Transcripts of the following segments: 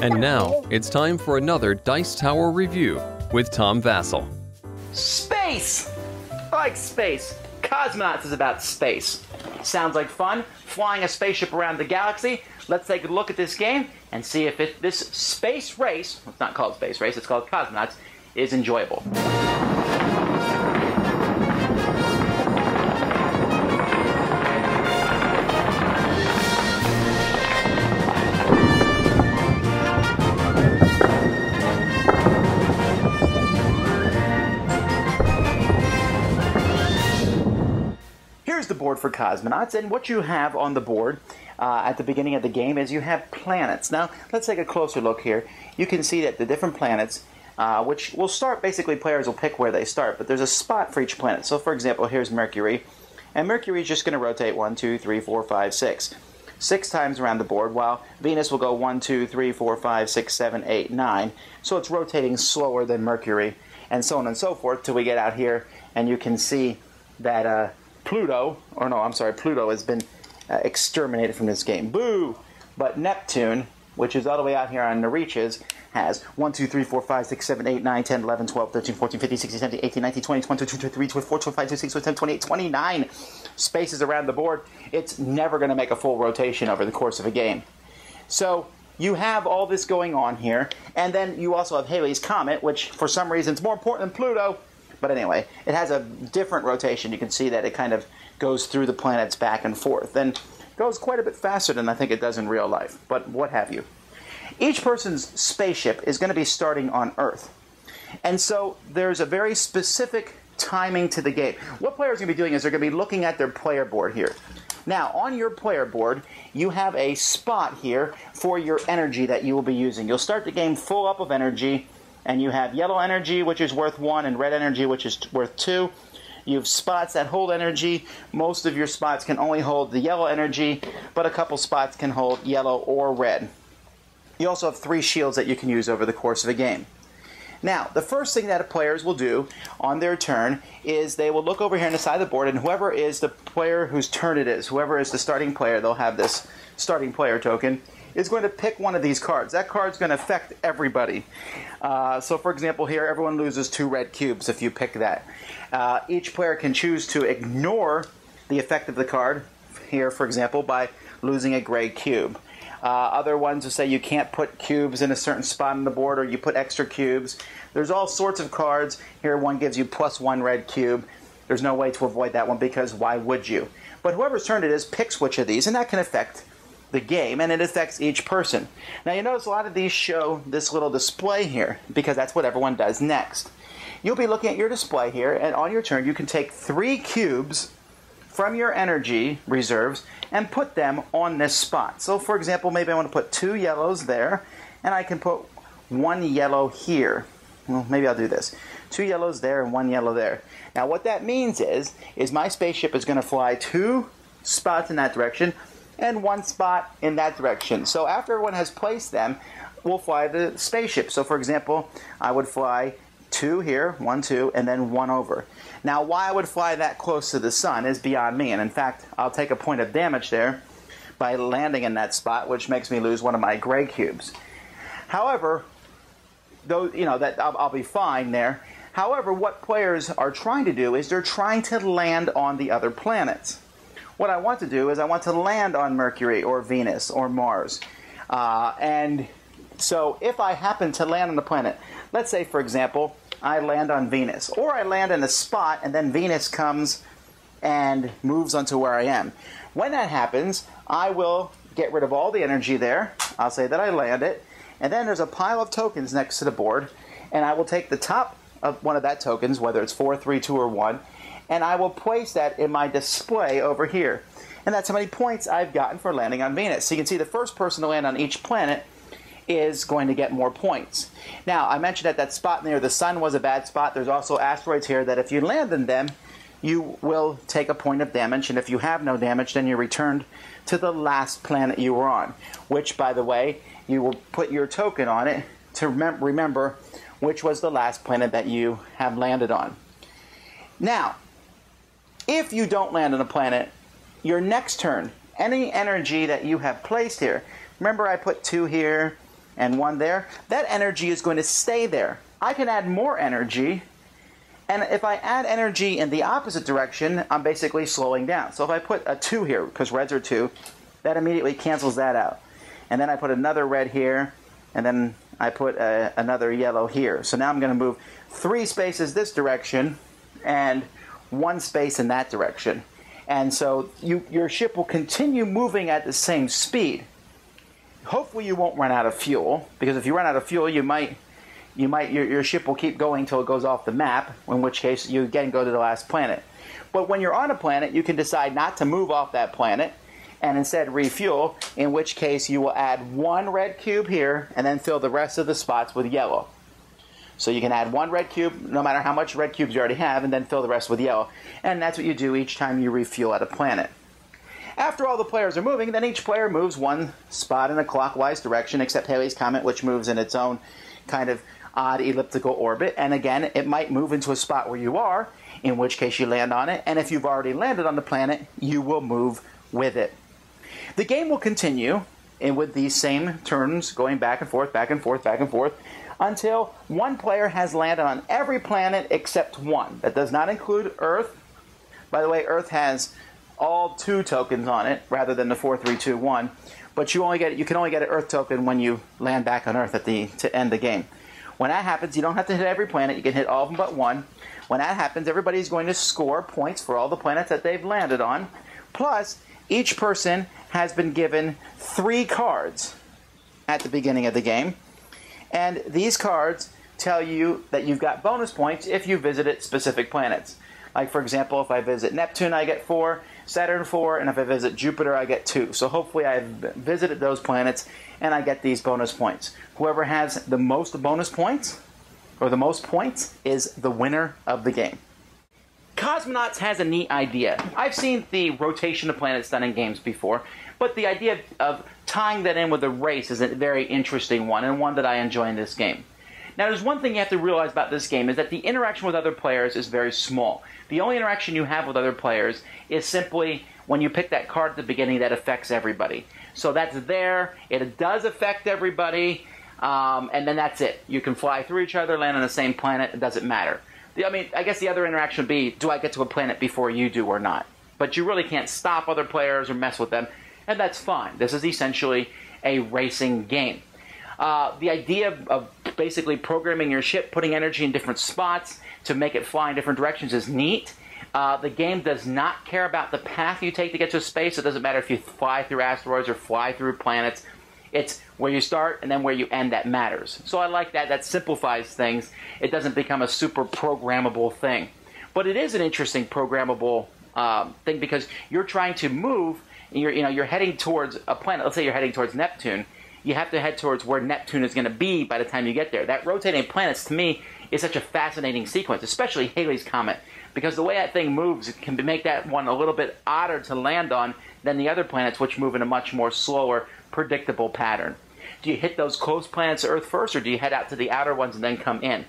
And now, it's time for another Dice Tower review with Tom Vasel. Space! I like space. Cosmonauts is about space. Sounds like fun. Flying a spaceship around the galaxy. Let's take a look at this game and see if this space race, it's not called space race, it's called Cosmonauts, is enjoyable. Here's the board for Cosmonauts, and what you have on the board at the beginning of the game is you have planets. Now, let's take a closer look here. You can see that the different planets, which will start, basically players will pick where they start, but there's a spot for each planet. So, for example, here's Mercury, and Mercury is just going to rotate 1, 2, 3, 4, 5, 6. 6 times around the board, while Venus will go 1, 2, 3, 4, 5, 6, 7, 8, 9. So it's rotating slower than Mercury, and so on and so forth, till we get out here, and you can see that Pluto has been exterminated from this game. Boo! But Neptune, which is all the way out here on the reaches, has 1, 2, 3, 4, 5, 6, 7, 8, 9, 10, 11, 12, 13, 14, 15, 16, 17, 18, 19, 20, 21, 22, 23, 24, 25, 26, 27, 28, 29 spaces around the board. It's never going to make a full rotation over the course of a game. So you have all this going on here, and then you also have Halley's Comet, which for some reason is more important than Pluto. But anyway, it has a different rotation. You can see that it kind of goes through the planets back and forth, and goes quite a bit faster than I think it does in real life, but what have you. Each person's spaceship is going to be starting on Earth, and so there's a very specific timing to the game. What players are going to be doing is they're going to be looking at their player board here. Now, on your player board, you have a spot here for your energy that you will be using. You'll start the game full up of energy, and you have yellow energy, which is worth 1, and red energy, which is worth 2. You have spots that hold energy. Most of your spots can only hold the yellow energy, but a couple spots can hold yellow or red. You also have 3 shields that you can use over the course of a game. Now, the first thing that players will do on their turn is they will look over here on the side of the board, and whoever is the player whose turn it is, whoever is the starting player, they'll have this starting player token, is going to pick one of these cards. That card's going to affect everybody. So, for example, here, everyone loses 2 red cubes if you pick that. Each player can choose to ignore the effect of the card, here, for example, by losing a gray cube. Other ones will say you can't put cubes in a certain spot on the board, or you put extra cubes. There's all sorts of cards. Here, one gives you +1 red cube. There's no way to avoid that one, because why would you? But whoever's turn it is picks which of these, and that can affect the game, and it affects each person. Now, you notice a lot of these show this little display here, because that's what everyone does next. You'll be looking at your display here, and on your turn you can take 3 cubes from your energy reserves and put them on this spot. So, for example, maybe I want to put 2 yellows there, and I can put 1 yellow here. Well, maybe I'll do this. 2 yellows there and 1 yellow there. Now, what that means is my spaceship is going to fly 2 spots in that direction, and 1 spot in that direction. So after everyone has placed them, we'll fly the spaceship. So, for example, I would fly 2 here, 1, 2, and then 1 over. Now, why I would fly that close to the sun is beyond me, and in fact, I'll take a point of damage there by landing in that spot, which makes me lose one of my gray cubes. However, though, that I'll be fine there. However, what players are trying to do is they're trying to land on the other planets. What I want to do is I want to land on Mercury or Venus or Mars. And so if I happen to land on the planet, let's say, for example, I land on Venus, or I land in a spot and then Venus comes and moves onto where I am. When that happens, I will get rid of all the energy there. I'll say that I land it, and then there's a pile of tokens next to the board, and I will take the top of one of that tokens, whether it's 4, 3, 2, or 1, and I will place that in my display over here. And that's how many points I've gotten for landing on Venus. So you can see the first person to land on each planet is going to get more points. Now, I mentioned that that spot near the sun was a bad spot. There's also asteroids here that if you land in them, you will take a point of damage. And if you have no damage, then you're returned to the last planet you were on. Which, by the way, you will put your token on it to remember which was the last planet that you have landed on. Now, if you don't land on a planet, your next turn, any energy that you have placed here, remember I put 2 here, and 1 there, that energy is going to stay there. I can add more energy, and if I add energy in the opposite direction, I'm basically slowing down. So if I put a 2 here, because reds are 2, that immediately cancels that out. And then I put another red here, and then I put another yellow here. So now I'm going to move 3 spaces this direction, and 1 space in that direction. And so your ship will continue moving at the same speed. Hopefully you won't run out of fuel, because if you run out of fuel, your ship will keep going until it goes off the map, in which case you again go to the last planet. But when you're on a planet, you can decide not to move off that planet and instead refuel, in which case you will add 1 red cube here and then fill the rest of the spots with yellow. So you can add 1 red cube, no matter how much red cubes you already have, and then fill the rest with yellow. And that's what you do each time you refuel at a planet. After all the players are moving, then each player moves 1 spot in a clockwise direction, except Halley's Comet, which moves in its own kind of odd elliptical orbit. And again, it might move into a spot where you are, in which case you land on it. And if you've already landed on the planet, you will move with it. The game will continue with these same turns, going back and forth, back and forth, back and forth, until 1 player has landed on every planet except 1. That does not include Earth. By the way, Earth has all 2 tokens on it, rather than the 4, 3, 2, 1. But you can only get an Earth token when you land back on Earth to end the game. When that happens, you don't have to hit every planet. You can hit all of them but 1. When that happens, everybody's going to score points for all the planets that they've landed on. Plus, each person has been given 3 cards at the beginning of the game. And these cards tell you that you've got bonus points if you visited specific planets. Like, for example, if I visit Neptune, I get 4, Saturn 4, and if I visit Jupiter, I get 2. So hopefully I've visited those planets, and I get these bonus points. Whoever has the most bonus points, or the most points, is the winner of the game. Kosmonauts has a neat idea. I've seen the rotation of planets done in games before, but the idea of tying that in with a race is a very interesting one, and one that I enjoy in this game. Now, there's one thing you have to realize about this game, is that the interaction with other players is very small. The only interaction you have with other players is simply when you pick that card at the beginning that affects everybody. So that's there, it does affect everybody, and then that's it. You can fly through each other, land on the same planet, it doesn't matter. I guess the other interaction would be, do I get to a planet before you do or not? But you really can't stop other players or mess with them, and that's fine. This is essentially a racing game. The idea of basically programming your ship, putting energy in different spots to make it fly in different directions is neat. The game does not care about the path you take to get to space. It doesn't matter if you fly through asteroids or fly through planets. It's where you start and then where you end that matters. So I like that. That simplifies things. It doesn't become a super programmable thing. But it is an interesting programmable thing, because you're trying to move, and you're heading towards a planet. Let's say you're heading towards Neptune. You have to head towards where Neptune is going to be by the time you get there. That rotating planets, to me, is such a fascinating sequence, especially Halley's Comet, because the way that thing moves, it can make that one a little bit odder to land on than the other planets, which move in a much more slower, predictable pattern. Do you hit those close planets to Earth first, or do you head out to the outer ones and then come in?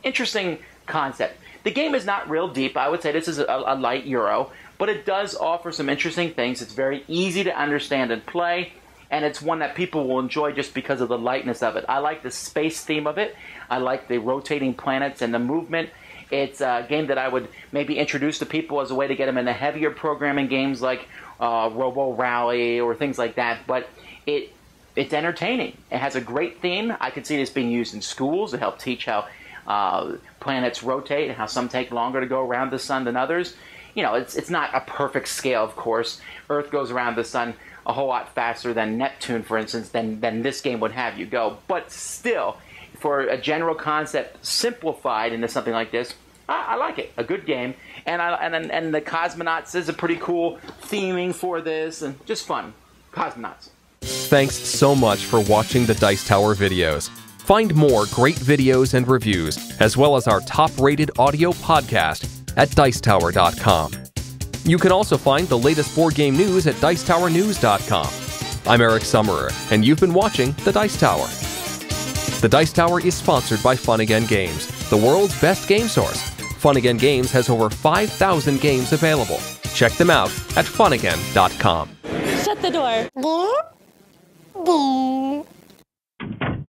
Interesting concept. The game is not real deep. I would say this is a light Euro, but it does offer some interesting things. It's very easy to understand and play, and it's one that people will enjoy just because of the lightness of it. I like the space theme of it. I like the rotating planets and the movement. It's a game that I would maybe introduce to people as a way to get them into heavier programming games like Robo Rally or things like that. But it's entertaining. It has a great theme. I could see this being used in schools to help teach how planets rotate and how some take longer to go around the sun than others. You know, it's not a perfect scale, of course. Earth goes around the sun a whole lot faster than Neptune, for instance, than this game would have you go. But still, for a general concept simplified into something like this, I like it. A good game. And the Kosmonauts is a pretty cool theming for this, and just fun. Kosmonauts. Thanks so much for watching the Dice Tower videos. Find more great videos and reviews, as well as our top-rated audio podcast at Dicetower.com. You can also find the latest board game news at Dicetowernews.com. I'm Eric Summerer, and you've been watching The Dice Tower. The Dice Tower is sponsored by Fun Again Games, the world's best game source. Fun Again Games has over 5,000 games available. Check them out at funagain.com. Shut the door.